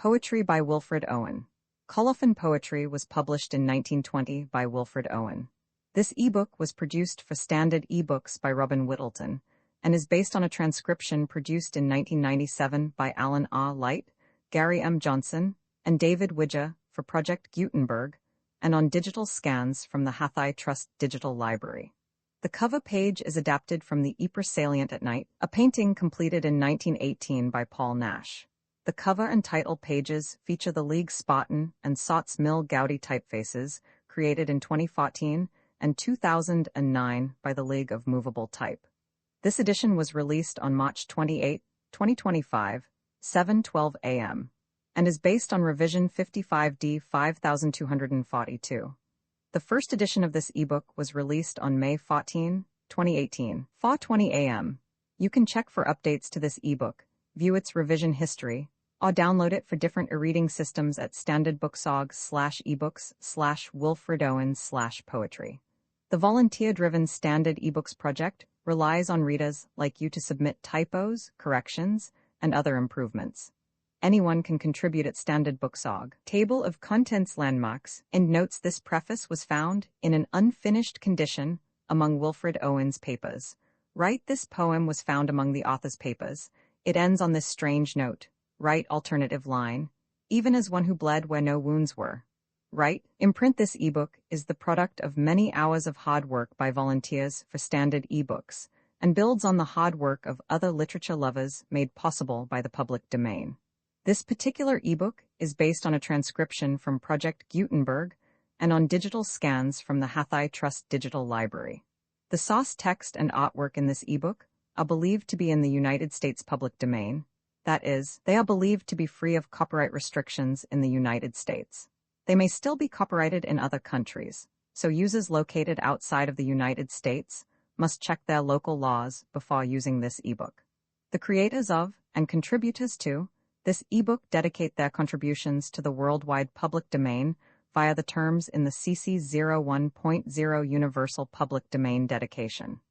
Poetry by Wilfred Owen. Colophon Poetry was published in 1920 by Wilfred Owen. This ebook was produced for Standard eBooks by Robin Whittleton and is based on a transcription produced in 1997 by Alan R. Light, Gary M. Johnson, and David Widger for Project Gutenberg, and on digital scans from the Hathai Trust Digital Library. The cover page is adapted from the Ypres Salient at Night, a painting completed in 1918 by Paul Nash. The cover and title pages feature the League Spartan and Sots Mill Gaudi typefaces, created in 2014 and 2009 by the League of Movable Type. This edition was released on March 28, 2025, 7:12 a.m., and is based on revision 55D 5242. The first edition of this ebook was released on May 14, 2018, 4:20 a.m. You can check for updates to this ebook, view its revision history, or download it for different e-reading systems at standardbooksorg/ebooks/wilfredowen/poetry. The volunteer-driven Standard eBooks project relies on readers like you to submit typos, corrections, and other improvements. Anyone can contribute at standardbooksorg. Table of Contents Landmarks and notes. This preface was found in an unfinished condition among Wilfred Owen's papers. Right, this poem was found among the author's papers. It ends on this strange note. Right, alternative line, even as one who bled where no wounds were. Right, imprint. This ebook is the product of many hours of hard work by volunteers for Standard eBooks and builds on the hard work of other literature lovers made possible by the public domain. This particular ebook is based on a transcription from Project Gutenberg and on digital scans from the Hathai Trust Digital Library. The source text and artwork in this ebook are believed to be in the United States public domain. That is, they are believed to be free of copyright restrictions in the United States. They may still be copyrighted in other countries, so users located outside of the United States must check their local laws before using this ebook. The creators of, and contributors to, this ebook dedicate their contributions to the worldwide public domain via the terms in the CC 01.0 Universal Public Domain Dedication.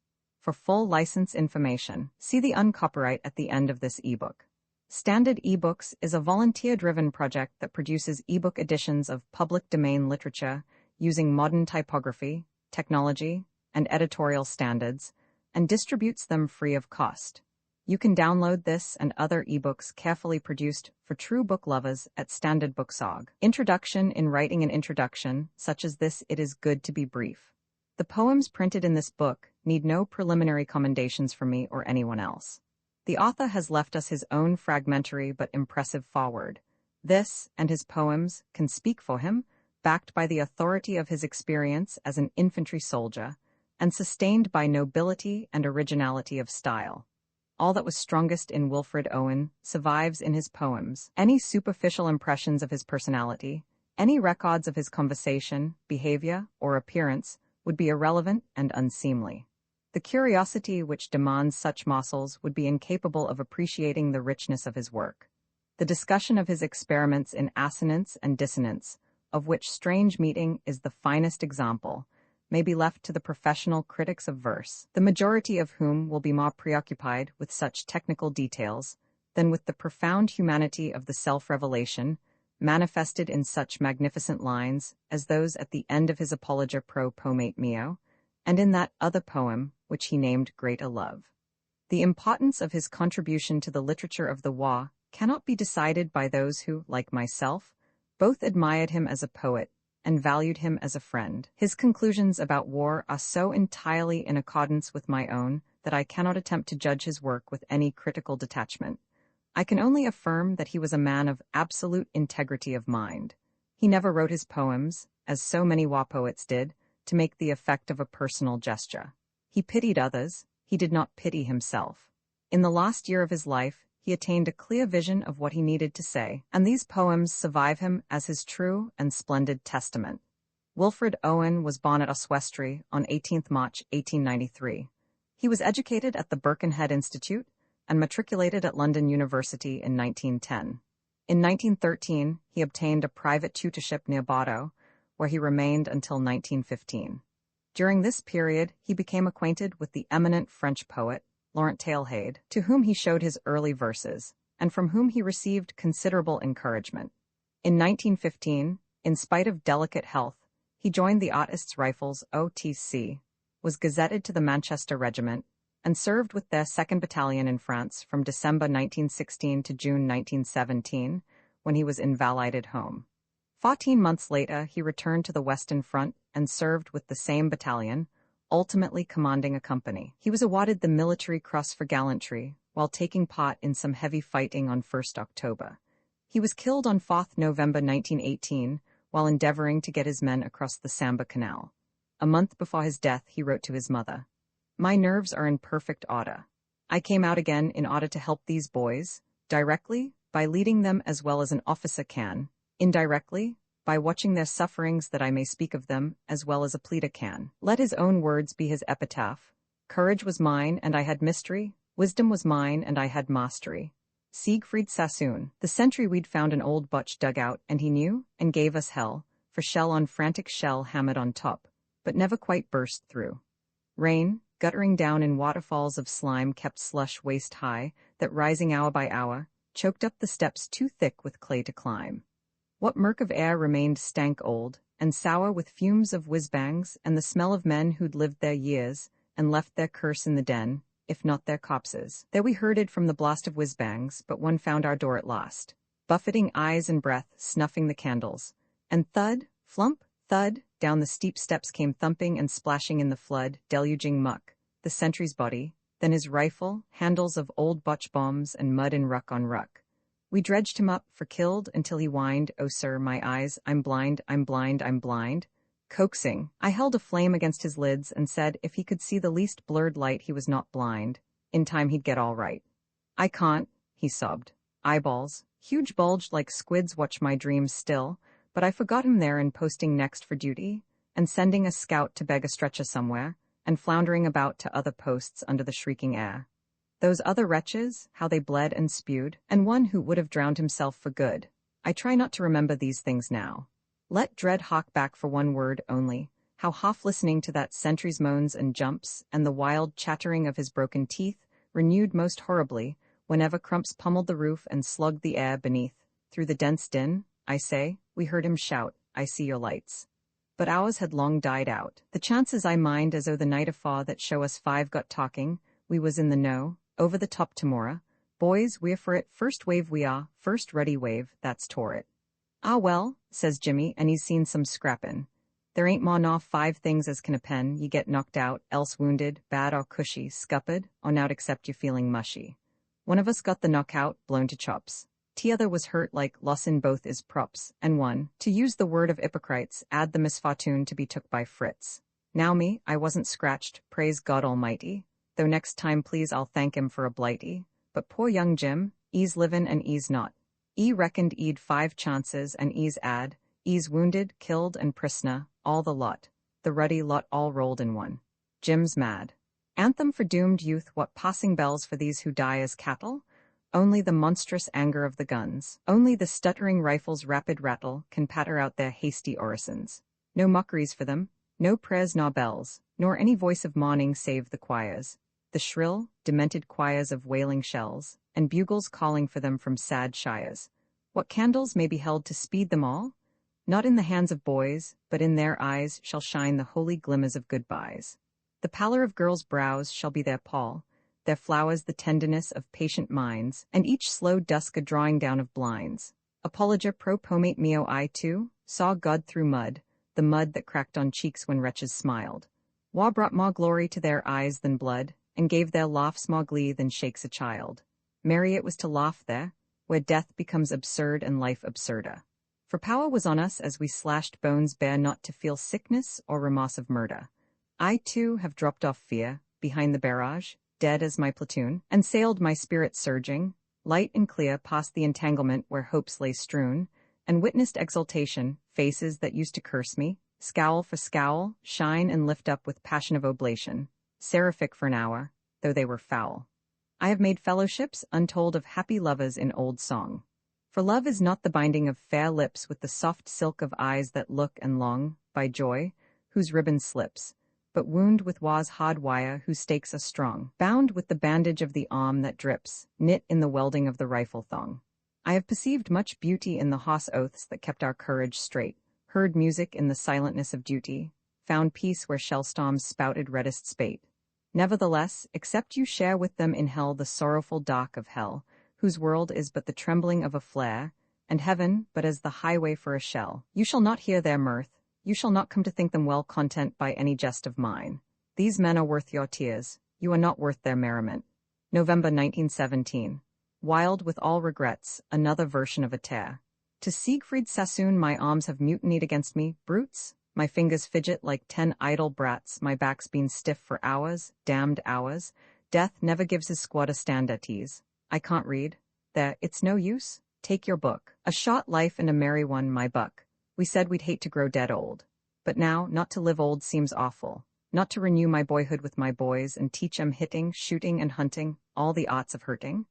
For full license information, see the uncopyright at the end of this ebook. Standard eBooks is a volunteer-driven project that produces ebook editions of public domain literature using modern typography, technology, and editorial standards, and distributes them free of cost. You can download this and other ebooks carefully produced for true book lovers at standardbooksorg. Introduction. In writing an introduction, such as this, it is good to be brief. The poems printed in this book need no preliminary commendations from me or anyone else. The author has left us his own fragmentary but impressive foreword. This, and his poems, can speak for him, backed by the authority of his experience as an infantry soldier, and sustained by nobility and originality of style. All that was strongest in Wilfred Owen survives in his poems. Any superficial impressions of his personality, any records of his conversation, behavior, or appearance would be irrelevant and unseemly. The curiosity which demands such morsels would be incapable of appreciating the richness of his work. The discussion of his experiments in assonance and dissonance, of which Strange Meeting is the finest example, may be left to the professional critics of verse, the majority of whom will be more preoccupied with such technical details than with the profound humanity of the self-revelation manifested in such magnificent lines as those at the end of his Apologia pro Pomate Mio, and in that other poem which he named Greater Love. The importance of his contribution to the literature of the war cannot be decided by those who, like myself, both admired him as a poet and valued him as a friend. His conclusions about war are so entirely in accordance with my own that I cannot attempt to judge his work with any critical detachment. I can only affirm that he was a man of absolute integrity of mind. He never wrote his poems, as so many war poets did, to make the effect of a personal gesture. He pitied others, he did not pity himself. In the last year of his life, he attained a clear vision of what he needed to say, and these poems survive him as his true and splendid testament. Wilfred Owen was born at Oswestry on 18 March 1893. He was educated at the Birkenhead Institute and matriculated at London University in 1910. In 1913, he obtained a private tutorship near Bordeaux, where he remained until 1915. During this period, he became acquainted with the eminent French poet, Laurent Tailhaid, to whom he showed his early verses, and from whom he received considerable encouragement. In 1915, in spite of delicate health, he joined the Artists' Rifles (OTC), was gazetted to the Manchester Regiment, and served with their 2nd Battalion in France from December 1916 to June 1917, when he was invalided home. 14 months later, he returned to the Western Front and served with the same battalion, ultimately commanding a company. He was awarded the Military Cross for gallantry while taking part in some heavy fighting on 1st October. He was killed on 4th November 1918 while endeavoring to get his men across the Samba Canal. A month before his death, he wrote to his mother, "My nerves are in perfect order. I came out again in order to help these boys, directly, by leading them as well as an officer can, indirectly, by watching their sufferings that I may speak of them as well as a pleader can." Let his own words be his epitaph. Courage was mine and I had mystery, wisdom was mine and I had mastery. Siegfried Sassoon. The sentry we'd found an old butch dugout and he knew and gave us hell, for shell on frantic shell hammered on top, but never quite burst through. Rain, guttering down in waterfalls of slime kept slush waist high, that rising hour by hour, choked up the steps too thick with clay to climb. What murk of air remained stank old, and sour with fumes of whiz-bangs and the smell of men who'd lived their years, and left their curse in the den, if not their corpses. There we herded from the blast of whiz-bangs, but one found our door at last, buffeting eyes and breath, snuffing the candles. And thud, flump, thud, down the steep steps came thumping and splashing in the flood, deluging muck, the sentry's body, then his rifle, handles of old butch bombs and mud in ruck on ruck. We dredged him up for killed until he whined, "Oh sir, my eyes, I'm blind, I'm blind, I'm blind." Coaxing, I held a flame against his lids and said if he could see the least blurred light he was not blind. In time he'd get all right. "I can't," he sobbed. Eyeballs, huge bulged like squids, watch my dreams still, but I forgot him there in posting next for duty, and sending a scout to beg a stretcher somewhere, and floundering about to other posts under the shrieking air. Those other wretches, how they bled and spewed, and one who would have drowned himself for good. I try not to remember these things now. Let dread hawk back for one word only, how half listening to that sentry's moans and jumps, and the wild chattering of his broken teeth, renewed most horribly, whenever Crumps pummeled the roof and slugged the air beneath. Through the dense din, I say, we heard him shout, "I see your lights." But ours had long died out. The chances I mind as o' the night afore that show us five got talking, we was in the know, over the top tomorrow. "Boys, we're for it, first wave we are, first ruddy wave, that's tore it." "Ah well," says Jimmy, and he's seen some scrappin'. "There ain't more nor 5 things as can append ye get knocked out, else wounded, bad or cushy, scupped, or nowt except you feeling mushy. One of us got the knockout, blown to chops. T'other was hurt like loss in both is props, and one, to use the word of Hippocrates, 'ad the misfortune to be took by Fritz. Now me, I wasn't scratched, praise God Almighty, though next time please I'll thank him for a blighty. But poor young Jim, e's livin' and e's not. E reckoned e'd 5 chances and e's 'ad, e's wounded, killed and pris'ner, all the lot, the ruddy lot all rolled in one. Jim's mad. Anthem for doomed youth, what passing bells for these who die as cattle? Only the monstrous anger of the guns, only the stuttering rifle's rapid rattle can patter out their hasty orisons. No mockeries for them, no prayers nor bells, nor any voice of mourning save the choirs, the shrill, demented choirs of wailing shells, and bugles calling for them from sad shires. What candles may be held to speed them all? Not in the hands of boys, but in their eyes shall shine the holy glimmers of goodbyes. The pallor of girls' brows shall be their pall, their flowers the tenderness of patient minds, and each slow dusk a drawing down of blinds. Apologia pro pomate meo, I too saw God through mud, the mud that cracked on cheeks when wretches smiled. Wa brought more glory to their eyes than blood, and gave their laughs more glee than shakes a child. Merry it was to laugh there, where death becomes absurd and life absurder. For power was on us as we slashed bones bare not to feel sickness or remorse of murder. I too have dropped off fear, behind the barrage, dead as my platoon, and sailed my spirit surging, light and clear past the entanglement where hopes lay strewn, and witnessed exultation, faces that used to curse me, scowl for scowl, shine and lift up with passion of oblation, seraphic for an hour, though they were foul. I have made fellowships untold of happy lovers in old song. For love is not the binding of fair lips with the soft silk of eyes that look and long, by joy, whose ribbon slips, but wound with was hard wire whose stakes are strong, bound with the bandage of the arm that drips, knit in the welding of the rifle thong. I have perceived much beauty in the hoarse oaths that kept our courage straight, heard music in the silentness of duty, found peace where shell storms spouted reddest spate. Nevertheless, except you share with them in hell the sorrowful dark of hell, whose world is but the trembling of a flare, and heaven but as the highway for a shell, you shall not hear their mirth, you shall not come to think them well content by any jest of mine. These men are worth your tears, you are not worth their merriment. November 1917. Wild with all regrets, another version of a tear. To Siegfried Sassoon my arms have mutinied against me, brutes. My fingers fidget like 10 idle brats, my back's been stiff for hours, damned hours. Death never gives his squad a stand at ease. I can't read. There, it's no use. Take your book. A short life and a merry one, my buck. We said we'd hate to grow dead old. But now, not to live old seems awful. Not to renew my boyhood with my boys and teach 'em hitting, shooting, and hunting, all the arts of hurting.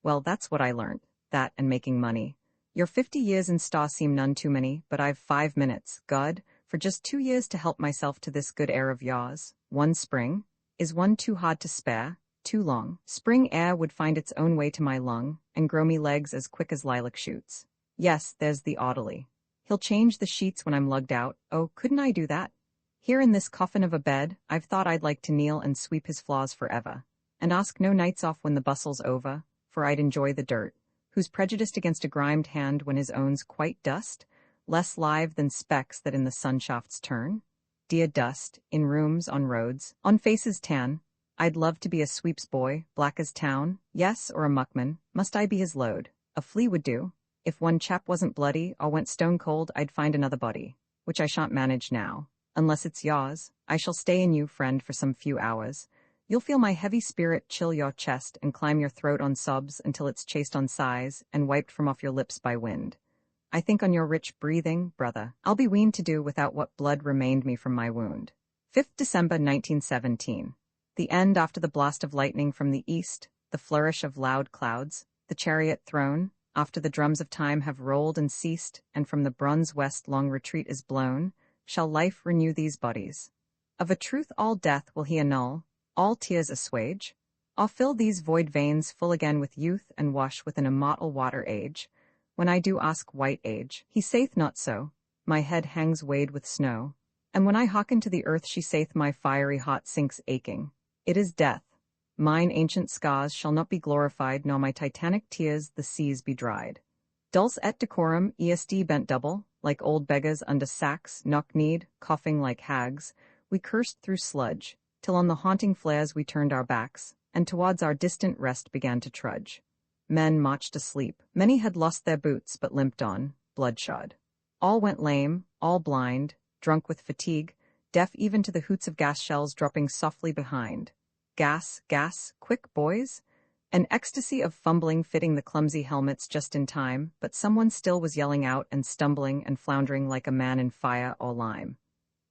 Well, that's what I learned. That and making money. Your 50 years in Star seem none too many, but I've 5 minutes, God, for just 2 years to help myself to this good air of yours. One spring? Is one too hard to spare? Too long? Spring air would find its own way to my lung, and grow me legs as quick as lilac shoots. Yes, there's the orderly. He'll change the sheets when I'm lugged out. Oh, couldn't I do that? Here in this coffin of a bed, I've thought I'd like to kneel and sweep his floors forever, and ask no nights off when the bustle's over, for I'd enjoy the dirt. Who's prejudiced against a grimed hand when his own's quite dust, less live than specks that in the sunshafts turn? Dear dust, in rooms, on roads, on faces tan, I'd love to be a sweep's boy, black as town, yes, or a muckman. Must I be his load? A flea would do. If one chap wasn't bloody or went stone cold, I'd find another body, which I shan't manage now. Unless it's yours, I shall stay in you, friend, for some few hours. You'll feel my heavy spirit chill your chest and climb your throat on sobs until it's chased on sighs and wiped from off your lips by wind. I think on your rich breathing, brother. I'll be weaned to do without what blood remained me from my wound. 5th December 1917. The end after the blast of lightning from the east, the flourish of loud clouds, the chariot thrown, after the drums of time have rolled and ceased, and from the bronze west long retreat is blown, shall life renew these bodies. Of a truth all death will he annul, all tears assuage, or fill these void veins full again with youth and wash with an immortal water age. When I do ask white age, he saith not so, my head hangs weighed with snow, and when I hearken to the earth she saith my fiery heart sinks aching. It is death. Mine ancient scars shall not be glorified, nor my titanic tears the seas be dried. Dulce et decorum est bent double, like old beggars under sacks, knock-kneed, coughing like hags, we cursed through sludge, till on the haunting flares we turned our backs, and towards our distant rest began to trudge. Men marched asleep. Many had lost their boots, but limped on, bloodshod. All went lame, all blind, drunk with fatigue, deaf even to the hoots of gas shells dropping softly behind. Gas, gas, quick, boys! An ecstasy of fumbling fitting the clumsy helmets just in time, but someone still was yelling out and stumbling and floundering like a man in fire or lime.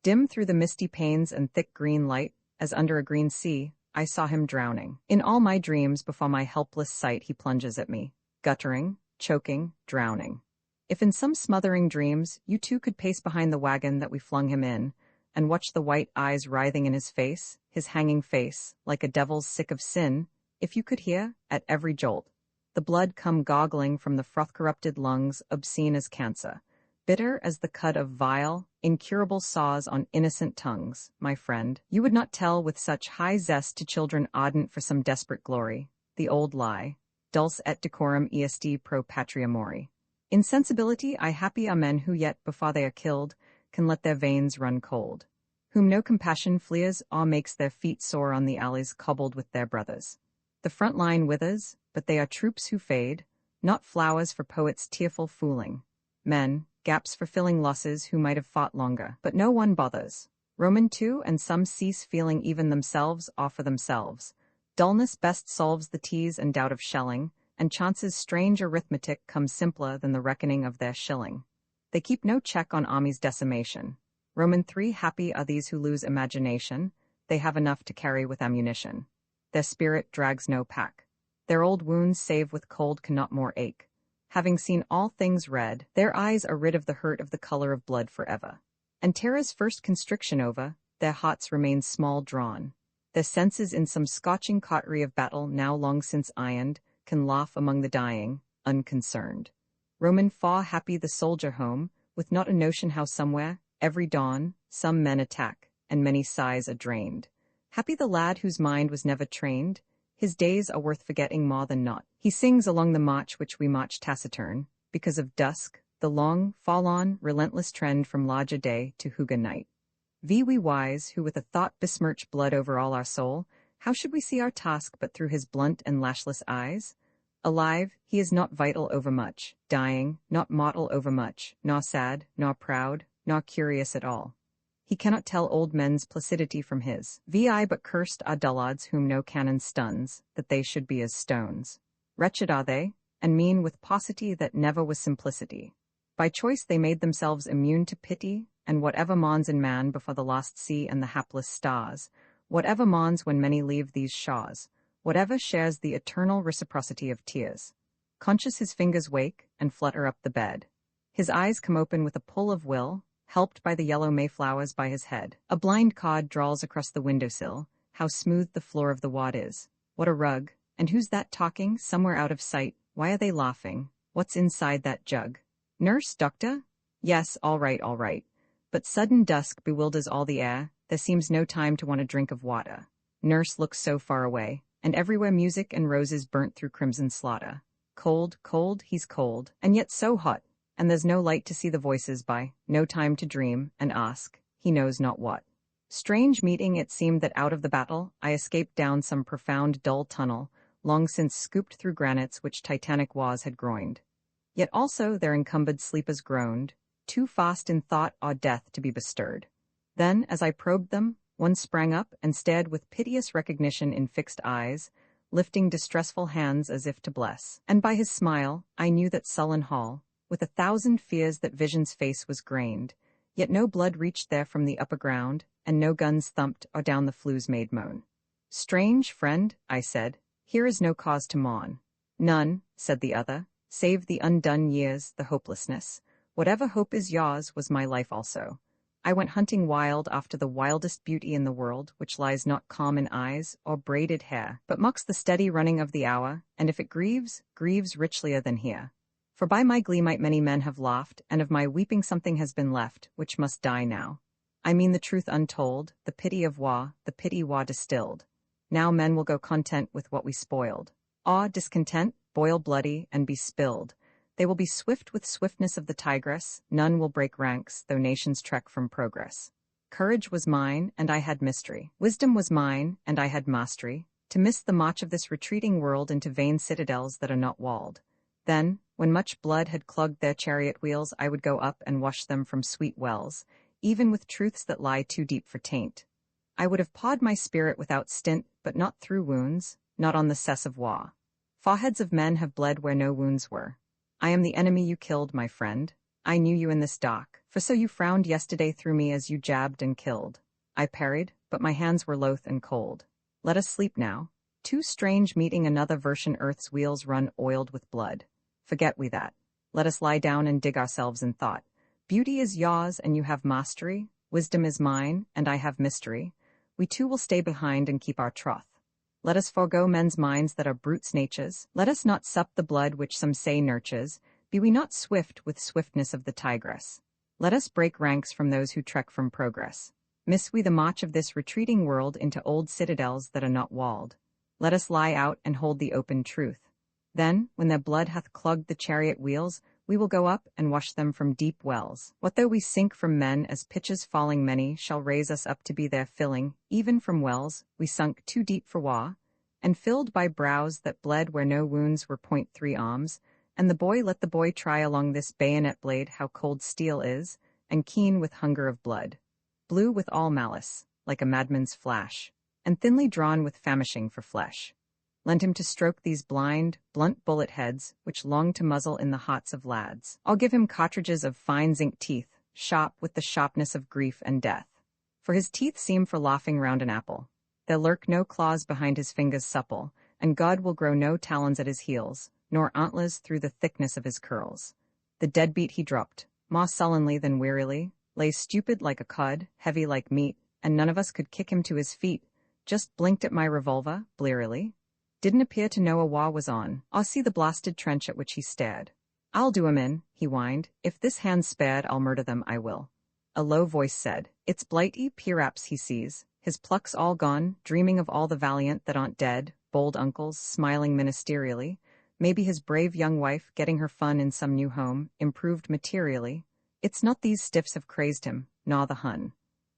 Dim through the misty panes and thick green light, as under a green sea, I saw him drowning. In all my dreams before my helpless sight he plunges at me, guttering, choking, drowning. If in some smothering dreams you too could pace behind the wagon that we flung him in, and watch the white eyes writhing in his face, his hanging face, like a devil's sick of sin, if you could hear, at every jolt, the blood come goggling from the froth-corrupted lungs, obscene as cancer, bitter as the cud of vile, incurable saws on innocent tongues, my friend, you would not tell with such high zest to children ardent for some desperate glory, the old lie, dulce et decorum est pro patria mori. In sensibility I happy are men who yet, before they are killed, can let their veins run cold, whom no compassion flees or makes their feet sore on the alleys cobbled with their brothers. The front line withers, but they are troops who fade, not flowers for poets' tearful fooling. Men, gaps for filling losses who might have fought longer, but no one bothers. Roman too, and some cease feeling even themselves or for themselves. Dullness best solves the tease and doubt of shelling, and chance's strange arithmetic comes simpler than the reckoning of their shilling. They keep no check on army's decimation. Roman 3 happy are these who lose imagination, they have enough to carry with ammunition. Their spirit drags no pack. Their old wounds save with cold cannot more ache. Having seen all things red, their eyes are rid of the hurt of the color of blood forever. And terror's first constriction over, their hearts remain small drawn. Their senses in some scotching cautery of battle now long since ironed, can laugh among the dying, unconcerned. Roman faw happy the soldier home, with not a notion how somewhere, every dawn, some men attack, and many sighs are drained. Happy the lad whose mind was never trained, his days are worth forgetting more than not. He sings along the march which we march taciturn, because of dusk, the long, fall-on, relentless trend from larger day to Huga night. We wise, who with a thought besmirch blood over all our soul, how should we see our task but through his blunt and lashless eyes? Alive, he is not vital overmuch, dying, not mortal overmuch, nor sad, nor proud, nor curious at all. He cannot tell old men's placidity from his. Vi but cursed are dullards whom no cannon stuns, that they should be as stones. Wretched are they, and mean with paucity that never was simplicity. By choice they made themselves immune to pity, and whatever mourns in man before the lost sea and the hapless stars, whatever mourns when many leave these shores, whatever shares the eternal reciprocity of tears. Conscious his fingers wake and flutter up the bed. His eyes come open with a pull of will, helped by the yellow mayflowers by his head. A blind cod drawls across the windowsill. How smooth the floor of the wad is. What a rug. And who's that talking, somewhere out of sight? Why are they laughing? What's inside that jug? Nurse, doctor? Yes, all right, all right. But sudden dusk bewilders all the air. There seems no time to want a drink of water. Nurse looks so far away, and everywhere music and roses burnt through crimson slaughter. Cold, cold, he's cold, and yet so hot, and there's no light to see the voices by, no time to dream and ask, he knows not what. Strange meeting it seemed that out of the battle I escaped down some profound dull tunnel, long since scooped through granites which titanic was had groined. Yet also their encumbered sleepers groaned, too fast in thought or death to be bestirred. Then, as I probed them, one sprang up and stared with piteous recognition in fixed eyes, lifting distressful hands as if to bless. And by his smile, I knew that sullen hall, with 1,000 fears that vision's face was grained, yet no blood reached there from the upper ground, and no guns thumped or down the flues made moan. Strange friend, I said, here is no cause to mourn. None, said the other, save the undone years, the hopelessness. Whatever hope is yours was my life also. I went hunting wild after the wildest beauty in the world, which lies not calm in eyes or braided hair, but mocks the steady running of the hour, and if it grieves, grieves richlier than here. For by my glee might many men have laughed, and of my weeping something has been left, which must die now. I mean the truth untold, the pity of wa, the pity wa distilled. Now men will go content with what we spoiled. Awe, discontent, boil bloody, and be spilled. They will be swift with swiftness of the tigress, none will break ranks, though nations trek from progress. Courage was mine, and I had mystery. Wisdom was mine, and I had mastery, to miss the march of this retreating world into vain citadels that are not walled. Then, when much blood had clogged their chariot wheels, I would go up and wash them from sweet wells, even with truths that lie too deep for taint. I would have pawed my spirit without stint, but not through wounds, not on the cess of wa. Foreheads of men have bled where no wounds were. I am the enemy you killed, my friend. I knew you in this dock, for so you frowned yesterday through me as you jabbed and killed. I parried, but my hands were loath and cold. Let us sleep now. Too strange meeting another version earth's wheels run oiled with blood. Forget we that. Let us lie down and dig ourselves in thought. Beauty is yours and you have mastery. Wisdom is mine, and I have mystery. We two will stay behind and keep our troth. Let us forego men's minds that are brutes' natures. Let us not sup the blood which some say nurtures. Be we not swift with swiftness of the tigress. Let us break ranks from those who trek from progress. Miss we the march of this retreating world into old citadels that are not walled. Let us lie out and hold the open truth. Then, when their blood hath clogged the chariot wheels, we will go up and wash them from deep wells. What though we sink from men as pitches falling many shall raise us up to be their filling, even from wells, we sunk too deep for wa, and filled by brows that bled where no wounds were .3 arms, and the boy let the boy try along this bayonet blade how cold steel is, and keen with hunger of blood, blue with all malice, like a madman's flash, and thinly drawn with famishing for flesh. Lend him to stroke these blind, blunt bullet heads, which long to muzzle in the hots of lads. I'll give him cartridges of fine zinc teeth, sharp with the sharpness of grief and death. For his teeth seem for laughing round an apple. There lurk no claws behind his fingers supple, and God will grow no talons at his heels, nor antlers through the thickness of his curls. The deadbeat he dropped, more sullenly than wearily, lay stupid like a cod, heavy like meat, and none of us could kick him to his feet, just blinked at my revolver, blearily. Didn't appear to know a war was on. I see the blasted trench at which he stared. I'll do him in, he whined. If this hand's spared, I'll murder them, I will. A low voice said. It's blighty piraps he sees, his pluck's all gone, dreaming of all the valiant that aren't dead, bold uncles smiling ministerially, maybe his brave young wife getting her fun in some new home, improved materially. It's not these stiffs have crazed him, nor the Hun.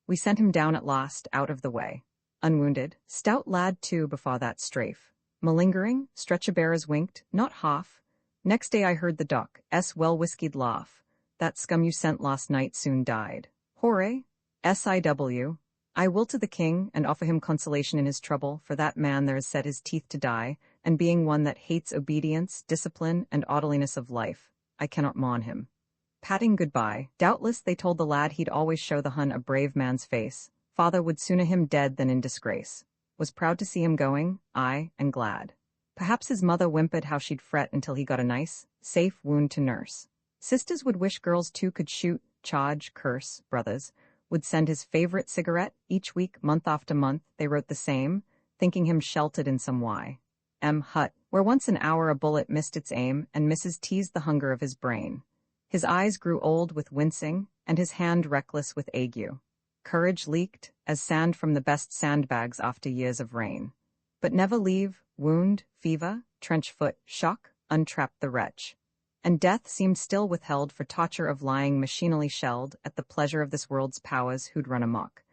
We sent him down at last, out of the way. Unwounded, stout lad too before that strafe. Malingering, stretcher-bearers winked, not half. Next day I heard the doc's well-whiskied laugh. That scum you sent last night soon died. Hooray! SIW. I will to the king, and offer him consolation in his trouble, for that man there has set his teeth to die, and being one that hates obedience, discipline, and orderliness of life, I cannot mourn him. Patting goodbye, doubtless they told the lad he'd always show the Hun a brave man's face. Father would sooner him dead than in disgrace. Was proud to see him going, aye, and glad. Perhaps his mother whimpered how she'd fret until he got a nice, safe wound to nurse. Sisters would wish girls too could shoot, charge, curse. Brothers would send his favorite cigarette each week, month after month. They wrote the same, thinking him sheltered in some hut, where once an hour a bullet missed its aim, and Mrs. teased the hunger of his brain. His eyes grew old with wincing, and his hand reckless with ague. Courage leaked, as sand from the best sandbags after years of rain. But never leave, wound, fever, trench foot, shock, untrapped the wretch. And death seemed still withheld for torture of lying machinally shelled at the pleasure of this world's powers who'd run amok.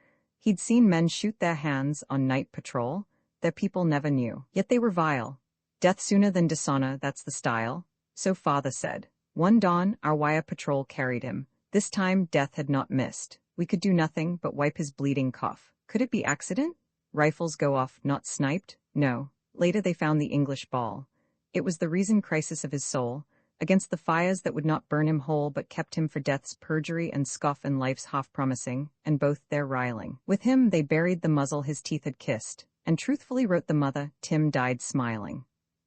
He'd seen men shoot their hands on night patrol, their people never knew, yet they were vile. Death sooner than dishonor, that's the style, so father said. One dawn, our wire patrol carried him. This time death had not missed. We could do nothing but wipe his bleeding cough. Could it be accident? Rifles go off, not sniped? No. Later they found the English ball. It was the reason crisis of his soul, against the fires that would not burn him whole but kept him for death's perjury and scoff and life's half-promising, and both their riling. With him they buried the muzzle his teeth had kissed, and truthfully wrote the mother, Tim died smiling.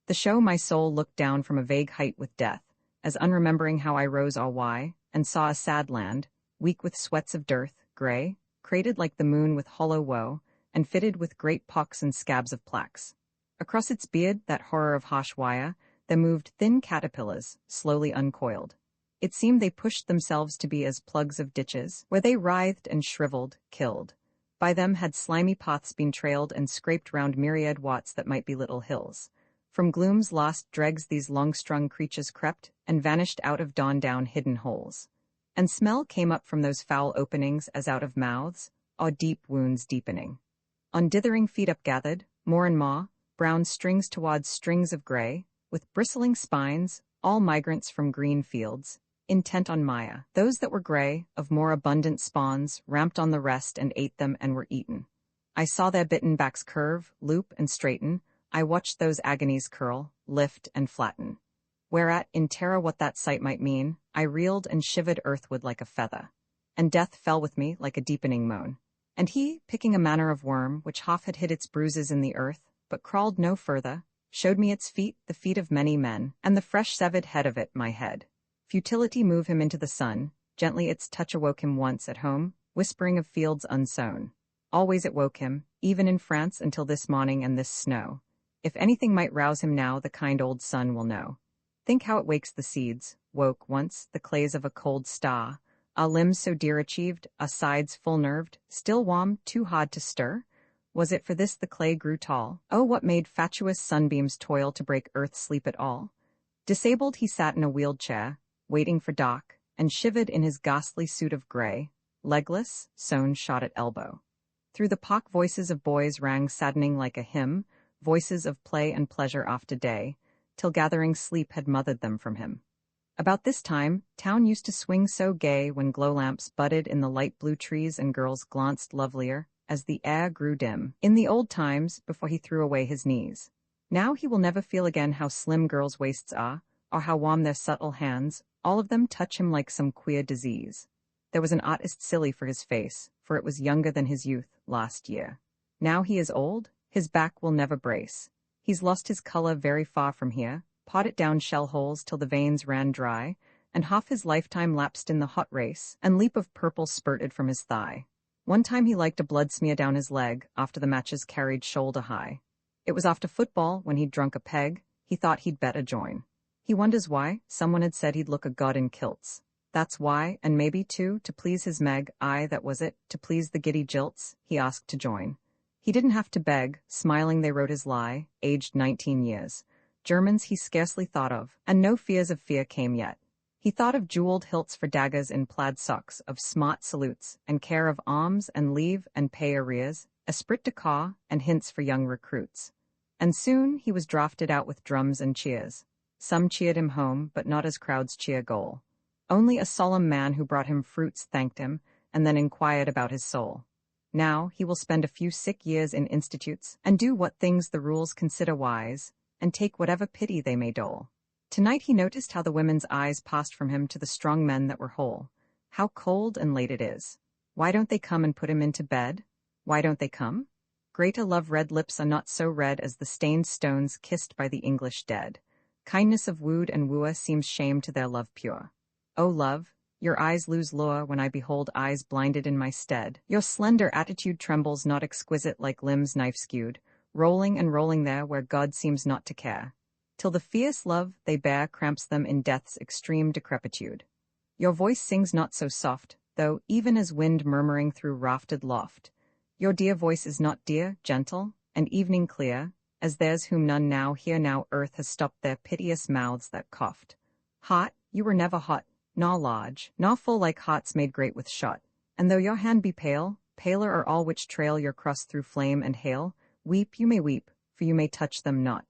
The show my soul looked down from a vague height with death, as unremembering how I rose or why, and saw a sad land, weak with sweats of dearth, grey, crated like the moon with hollow woe, and fitted with great pocks and scabs of plaques. Across its beard, that horror of harsh wire, there moved thin caterpillars, slowly uncoiled. It seemed they pushed themselves to be as plugs of ditches, where they writhed and shriveled, killed. By them had slimy paths been trailed and scraped round myriad watts that might be little hills. From gloom's lost dregs these long-strung creatures crept, and vanished out of dawn down hidden holes. And smell came up from those foul openings as out of mouths, or deep wounds deepening. On dithering feet upgathered, more and more, brown strings towards strings of grey, with bristling spines, all migrants from green fields, intent on Maya. Those that were grey, of more abundant spawns, ramped on the rest and ate them and were eaten. I saw their bitten backs curve, loop, and straighten. I watched those agonies curl, lift, and flatten. Whereat, in terror what that sight might mean, I reeled and shivered earthward like a feather. And death fell with me like a deepening moan. And he, picking a manner of worm, which half had hid its bruises in the earth, but crawled no further, showed me its feet, the feet of many men, and the fresh severed head of it, my head. Futility moved him into the sun, gently its touch awoke him once at home, whispering of fields unsown. Always it woke him, even in France until this morning and this snow. If anything might rouse him now, the kind old sun will know. Think how it wakes the seeds, woke once, the clays of a cold star, our limbs so dear achieved, our sides full-nerved, still warm, too hard to stir? Was it for this the clay grew tall? Oh, what made fatuous sunbeams toil to break earth's sleep at all? Disabled he sat in a wheeled chair, waiting for dark, and shivered in his ghastly suit of grey, legless, sewn shot at elbow. Through the pock voices of boys rang saddening like a hymn, voices of play and pleasure after day, till gathering sleep had mothered them from him. About this time, town used to swing so gay when glow lamps budded in the light blue trees and girls glanced lovelier, as the air grew dim. In the old times, before he threw away his knees. Now he will never feel again how slim girls' waists are, or how warm their subtle hands, all of them touch him like some queer disease. There was an artist silly for his face, for it was younger than his youth, last year. Now he is old, his back will never brace. He's lost his color very far from here, pawed it down shell holes till the veins ran dry, and half his lifetime lapsed in the hot race, and leap of purple spurted from his thigh. One time he liked a blood smear down his leg after the matches carried shoulder high. It was after football when he'd drunk a peg, he thought he'd bet a join. He wonders why, someone had said he'd look a god in kilts. That's why, and maybe too, to please his Meg, aye that was it, to please the giddy jilts, he asked to join. He didn't have to beg, smiling they wrote his lie, aged 19 years. Germans he scarcely thought of, and no fears of fear came yet. He thought of jeweled hilts for daggers in plaid socks, of smart salutes, and care of arms and leave and pay arrears, esprit de corps, and hints for young recruits. And soon he was drafted out with drums and cheers. Some cheered him home, but not as crowds cheer goal. Only a solemn man who brought him fruits thanked him, and then inquired about his soul. Now he will spend a few sick years in institutes, and do what things the rules consider wise, and take whatever pity they may dole. Tonight he noticed how the women's eyes passed from him to the strong men that were whole. How cold and late it is. Why don't they come and put him into bed? Why don't they come? Greater love red lips are not so red as the stained stones kissed by the English dead. Kindness of wooed and wooer seems shame to their love pure. O love, your eyes lose lure when I behold eyes blinded in my stead. Your slender attitude trembles not exquisite like limbs knife-skewed, rolling and rolling there where God seems not to care. Till the fierce love they bear cramps them in death's extreme decrepitude. Your voice sings not so soft, though, even as wind murmuring through rafted loft. Your dear voice is not dear, gentle, and evening clear, as theirs whom none now hear now earth has stopped their piteous mouths that coughed. Hot, you were never hot, nor large, nor full like hearts made great with shot. And though your hand be pale, paler are all which trail your crust through flame and hail, weep you may weep, for you may touch them not.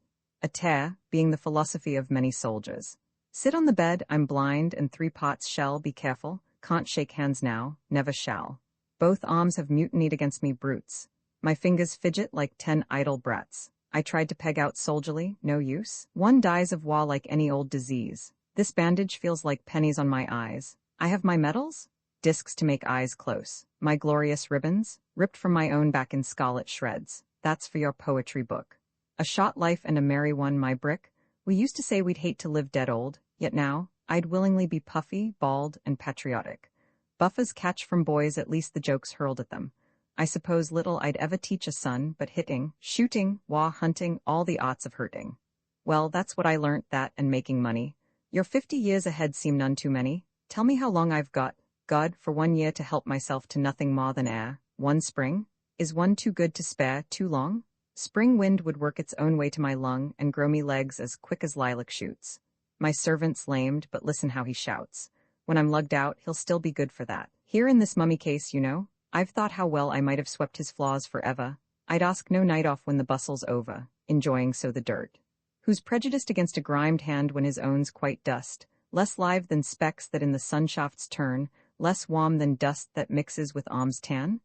A tear, being the philosophy of many soldiers. Sit on the bed, I'm blind, and 3 pots shall, be careful, can't shake hands now, never shall. Both arms have mutinied against me brutes. My fingers fidget like 10 idle brats. I tried to peg out soldierly, no use. One dies of war like any old disease. This bandage feels like pennies on my eyes. I have my medals? Discs to make eyes close. My glorious ribbons? Ripped from my own back in scarlet shreds. That's for your poetry book. A short life and a merry one, my brick. We used to say we'd hate to live dead old, yet now, I'd willingly be puffy, bald, and patriotic. Buffas catch from boys at least the jokes hurled at them. I suppose little I'd ever teach a son, but hitting, shooting, war hunting, all the arts of hurting. Well, that's what I learnt, that and making money. Your 50 years ahead seem none too many. Tell me how long I've got, God, for 1 year to help myself to nothing more than air. 1 spring? Is 1 too good to spare, too long? Spring wind would work its own way to my lung and grow me legs as quick as lilac shoots. My servant's lamed, but listen how he shouts. When I'm lugged out, he'll still be good for that. Here in this mummy case, you know, I've thought how well I might have swept his flaws forever. I'd ask no night off when the bustle's over, enjoying so the dirt. Who's prejudiced against a grimed hand when his own's quite dust, less live than specks that in the sunshafts turn, less warm than dust that mixes with alms tan?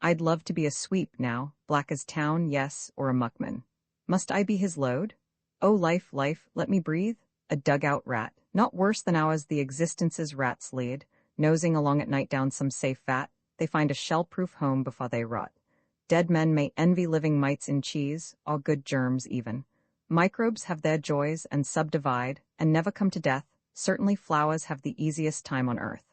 I'd love to be a sweep now, black as town, yes, or a muckman. Must I be his load? Oh life, life, let me breathe? A dugout rat, not worse than ours the existence's rats lead, nosing along at night down some safe vat, they find a shell-proof home before they rot. Dead men may envy living mites in cheese, or good germs even. Microbes have their joys and subdivide, and never come to death. Certainly flowers have the easiest time on earth.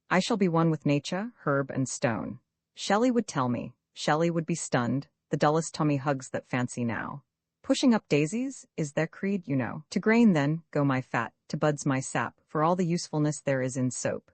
I shall be one with nature, herb, and stone. Shelley would tell me, Shelley would be stunned, the dullest Tommy hugs that fancy now. Pushing up daisies is their creed, you know. To grain then, go my fat, to buds my sap, for all the usefulness there is in soap.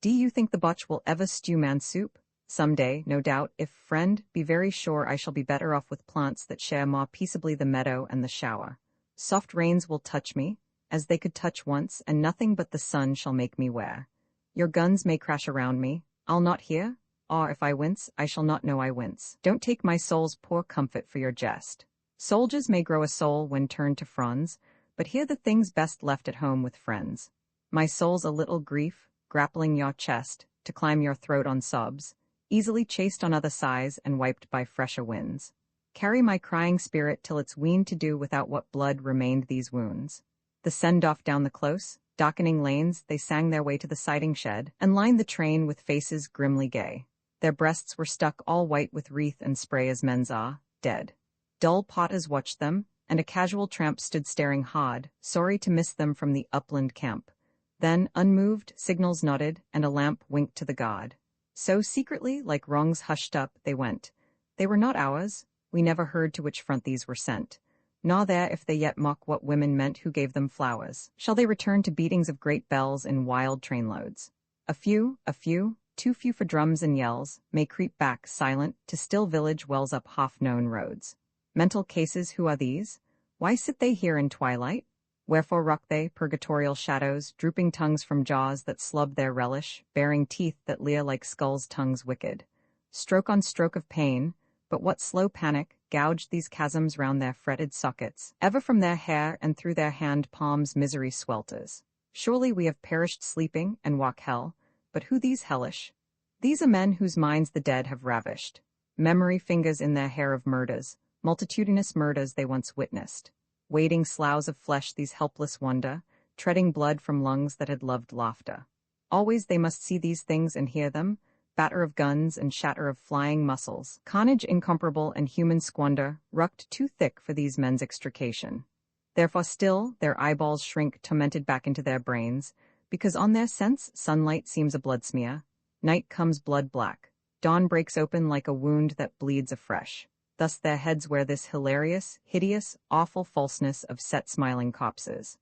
Do you think the botch will ever stew man's soup? Some day, no doubt, if friend, be very sure I shall be better off with plants that share more peaceably the meadow and the shower. Soft rains will touch me, as they could touch once, and nothing but the sun shall make me wear. Your guns may crash around me, I'll not hear, or if I wince, I shall not know I wince. Don't take my soul's poor comfort for your jest. Soldiers may grow a soul when turned to fronds, but here the things best left at home with friends. My soul's a little grief, grappling your chest, to climb your throat on sobs, easily chased on other sighs and wiped by fresher winds. Carry my crying spirit till it's weaned to do without what blood remained these wounds. The send-off down the close, darkening lanes, they sang their way to the siding shed, and lined the train with faces grimly gay. Their breasts were stuck all white with wreath and spray as men's are, dead. Dull potters watched them, and a casual tramp stood staring hard, sorry to miss them from the upland camp. Then, unmoved, signals nodded, and a lamp winked to the god. So secretly, like wrongs hushed up, they went. They were not ours, we never heard to which front these were sent. Nor there if they yet mock what women meant who gave them flowers. Shall they return to beatings of great bells in wild trainloads? A few, too few for drums and yells, may creep back, silent, to still village wells up half-known roads. Mental cases, who are these? Why sit they here in twilight? Wherefore rock they, purgatorial shadows, drooping tongues from jaws that slub their relish, baring teeth that leer like skulls' tongues wicked? Stroke on stroke of pain, but what slow panic gouged these chasms round their fretted sockets? Ever from their hair and through their hand palms misery swelters. Surely we have perished sleeping and walk hell, but who these hellish? These are men whose minds the dead have ravished. Memory fingers in their hair of murders, multitudinous murders they once witnessed. Wading sloughs of flesh these helpless wander, treading blood from lungs that had loved laughter. Always they must see these things and hear them, batter of guns and shatter of flying muscles, carnage incomparable and human squander, rucked too thick for these men's extrication. Therefore still their eyeballs shrink tormented back into their brains, because on their sense sunlight seems a blood smear, night comes blood black, dawn breaks open like a wound that bleeds afresh. Thus their heads wear this hilarious, hideous, awful falseness of set smiling corpses.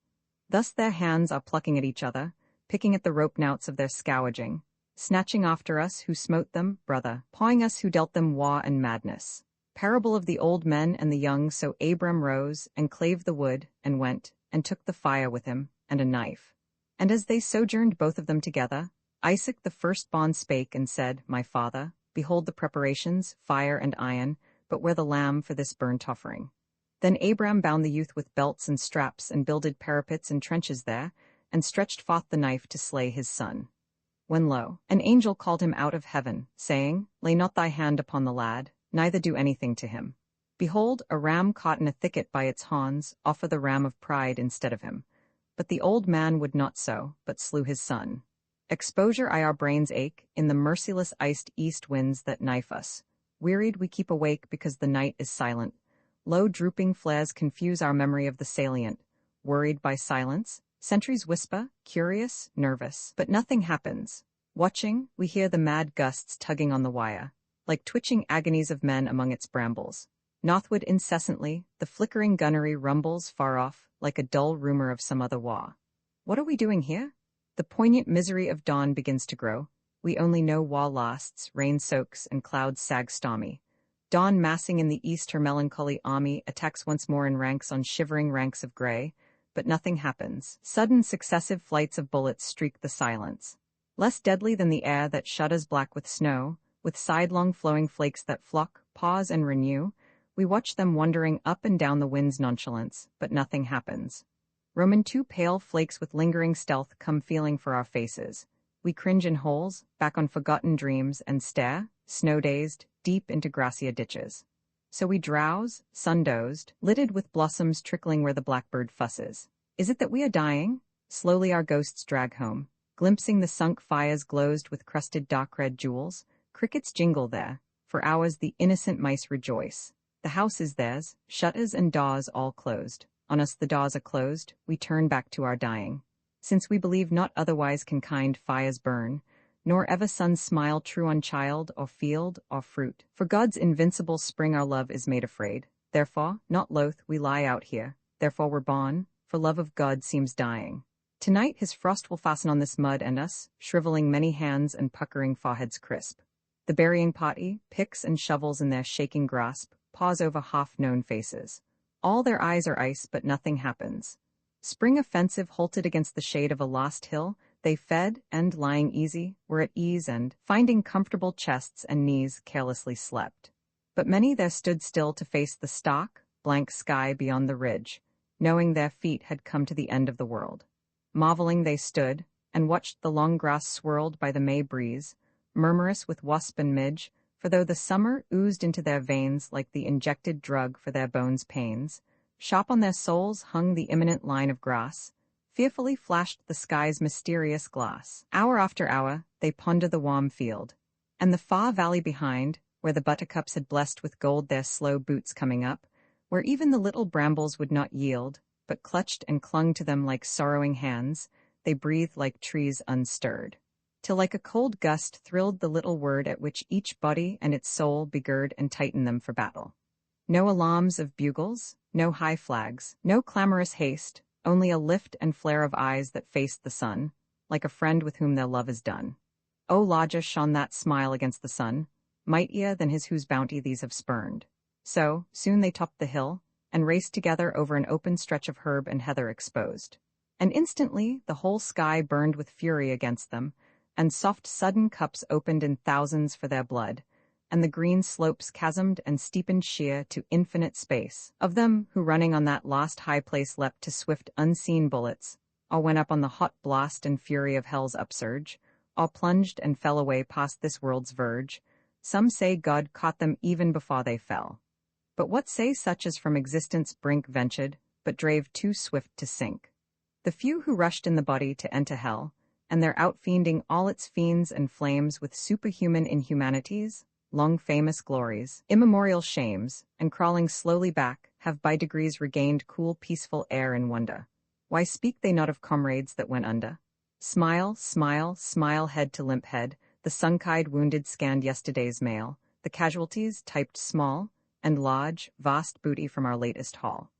Thus their hands are plucking at each other, picking at the rope-knouts of their scourging, snatching after us who smote them, brother, pawing us who dealt them woe and madness. Parable of the old men and the young. So Abram rose, and clave the wood, and went, and took the fire with him, and a knife. And as they sojourned both of them together, Isaac the firstborn spake and said, My father, behold the preparations, fire and iron, but where the lamb for this burnt offering? Then Abram bound the youth with belts and straps, and builded parapets and trenches there, and stretched forth the knife to slay his son. When lo, an angel called him out of heaven, saying, Lay not thy hand upon the lad, neither do anything to him. Behold, a ram caught in a thicket by its horns, offer the ram of pride instead of him. But the old man would not so, but slew his son. Exposure our brains ache, in the merciless iced east winds that knife us. Wearied we keep awake because the night is silent. Low drooping flares confuse our memory of the salient. Worried by silence, sentries whisper, curious, nervous, but nothing happens. Watching, we hear the mad gusts tugging on the wire, like twitching agonies of men among its brambles. Northward incessantly, the flickering gunnery rumbles far off, like a dull rumor of some other war. What are we doing here? The poignant misery of dawn begins to grow. We only know war lasts, rain soaks, and clouds sag stormy. Dawn massing in the east her melancholy army attacks once more in ranks on shivering ranks of gray, but nothing happens. Sudden successive flights of bullets streak the silence. Less deadly than the air that shudders black with snow, with sidelong flowing flakes that flock, pause and renew, we watch them wandering up and down the wind's nonchalance, but nothing happens. Roman two pale flakes with lingering stealth come feeling for our faces. We cringe in holes, back on forgotten dreams, and stare, snow-dazed, deep into gracia ditches. So we drowse, sun-dozed, lidded with blossoms trickling where the blackbird fusses. Is it that we are dying? Slowly our ghosts drag home, glimpsing the sunk fires glozed with crusted dark red jewels. Crickets jingle there. For hours the innocent mice rejoice. The house is theirs, shutters and doors all closed. On us the doors are closed, we turn back to our dying. Since we believe not otherwise can kind fires burn, nor ever suns smile true on child or field or fruit. For God's invincible spring our love is made afraid. Therefore, not loath, we lie out here. Therefore we're born, for love of God seems dying. Tonight his frost will fasten on this mud and us, shriveling many hands and puckering foreheads crisp. The burying party, picks and shovels in their shaking grasp, pause over half-known faces. All their eyes are ice, but nothing happens. Spring offensive halted against the shade of a lost hill, they fed, and, lying easy, were at ease and, finding comfortable chests and knees, carelessly slept. But many there stood still to face the stark, blank sky beyond the ridge, knowing their feet had come to the end of the world. Marveling they stood, and watched the long grass swirled by the May breeze, murmurous with wasp and midge, for though the summer oozed into their veins like the injected drug for their bones' pains, sharp on their souls hung the imminent line of grass, fearfully flashed the sky's mysterious glass. Hour after hour, they ponder the warm field, and the far valley behind, where the buttercups had blessed with gold their slow boots coming up, where even the little brambles would not yield, but clutched and clung to them like sorrowing hands, they breathed like trees unstirred. till like a cold gust thrilled the little word at which each body and its soul begird and tightened them for battle. No alarms of bugles, no high flags, no clamorous haste, only a lift and flare of eyes that faced the sun, like a friend with whom their love is done. O larger shone that smile against the sun, mightier than his whose bounty these have spurned. So, soon they topped the hill, and raced together over an open stretch of herb and heather exposed. And instantly the whole sky burned with fury against them, and soft sudden cups opened in thousands for their blood, and the green slopes chasmed and steepened sheer to infinite space. Of them who running on that last high place leapt to swift unseen bullets, all went up on the hot blast and fury of hell's upsurge, all plunged and fell away past this world's verge. Some say God caught them even before they fell. But what say such as from existence brink ventured, but drave too swift to sink? The few who rushed in the body to enter hell, and their outfiending all its fiends and flames with superhuman inhumanities, long famous glories, immemorial shames, and crawling slowly back, have by degrees regained cool peaceful air and wonder. Why speak they not of comrades that went under? Smile, smile, smile head to limp head, the sunk-eyed wounded scanned yesterday's mail, the casualties typed small, and large, vast booty from our latest haul.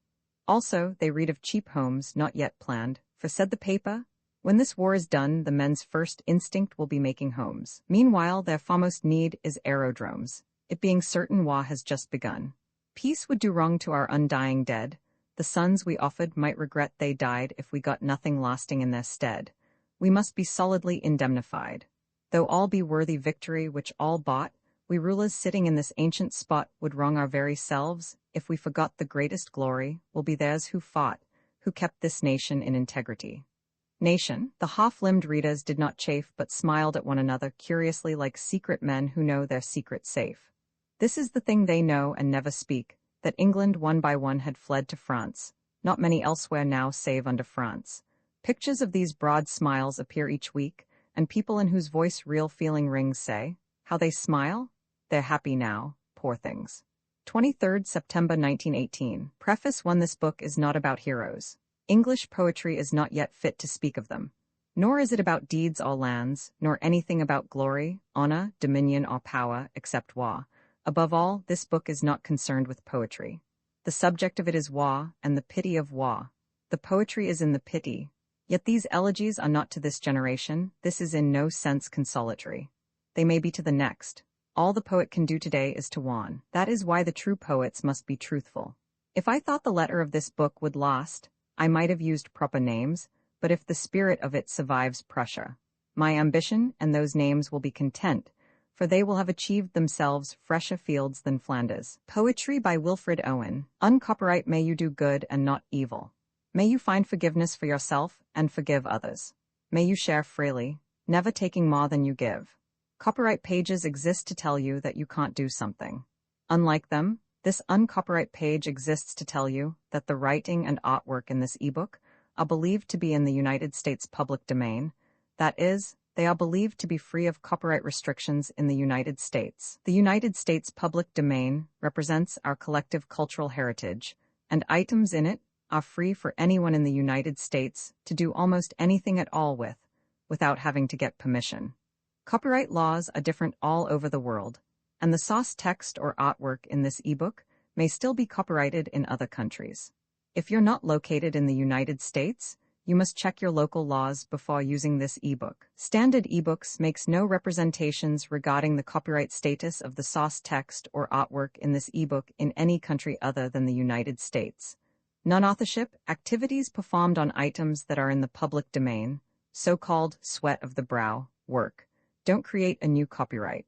Also, they read of cheap homes not yet planned, for said the paper, when this war is done, the men's first instinct will be making homes. Meanwhile, their foremost need is aerodromes, it being certain war has just begun. Peace would do wrong to our undying dead. The sons we offered might regret they died if we got nothing lasting in their stead. We must be solidly indemnified. Though all be worthy victory which all bought, we rulers sitting in this ancient spot would wrong our very selves, if we forgot the greatest glory will be theirs who fought, who kept this nation in integrity. Nation, the half-limbed readers did not chafe but smiled at one another curiously like secret men who know their secret safe. This is the thing they know and never speak, that England one by one had fled to France, not many elsewhere now save under France. Pictures of these broad smiles appear each week, and people in whose voice real feeling rings say, how they smile? They're happy now, poor things. 23rd September 1918. Preface 1. This book is not about heroes. English poetry is not yet fit to speak of them. Nor is it about deeds or lands, nor anything about glory, honor, dominion, or power, except war. Above all, this book is not concerned with poetry. The subject of it is war, and the pity of war. The poetry is in the pity. Yet these elegies are not to this generation. This is in no sense consolatory. They may be to the next. All the poet can do today is to warn. That is why the true poets must be truthful. If I thought the letter of this book would last, I might have used proper names, but if the spirit of it survives pressure, my ambition and those names will be content, for they will have achieved themselves fresher fields than Flanders. Poetry by Wilfred Owen. Uncopyright. May you do good and not evil. May you find forgiveness for yourself and forgive others. May you share freely, never taking more than you give. Copyright pages exist to tell you that you can't do something. Unlike them, this uncopyright page exists to tell you that the writing and artwork in this ebook are believed to be in the United States public domain. That is, they are believed to be free of copyright restrictions in the United States. The United States public domain represents our collective cultural heritage, and items in it are free for anyone in the United States to do almost anything at all with, without having to get permission. Copyright laws are different all over the world, and the source text or artwork in this ebook may still be copyrighted in other countries. If you're not located in the United States, you must check your local laws before using this ebook. Standard ebooks makes no representations regarding the copyright status of the source text or artwork in this ebook in any country other than the United States. Non-authorship, activities performed on items that are in the public domain, so-called sweat of the brow, work, don't create a new copyright.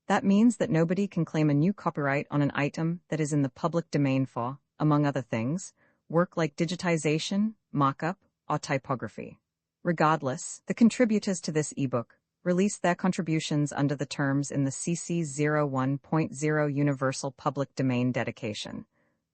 That means that nobody can claim a new copyright on an item that is in the public domain for, among other things, work like digitization, mock-up, or typography. Regardless, the contributors to this ebook release their contributions under the terms in the CC 01.0 Universal Public Domain dedication,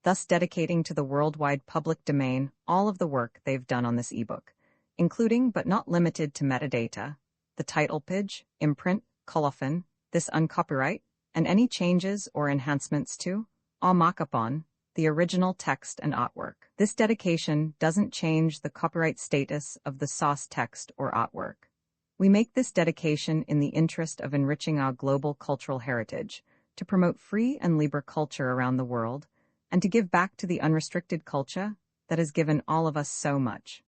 thus dedicating to the worldwide public domain all of the work they've done on this ebook, including but not limited to metadata, the title page, imprint, colophon, this uncopyright, and any changes or enhancements to, or mock-up on, the original text and artwork. This dedication doesn't change the copyright status of the source text or artwork. We make this dedication in the interest of enriching our global cultural heritage, to promote free and libre culture around the world, and to give back to the unrestricted culture that has given all of us so much.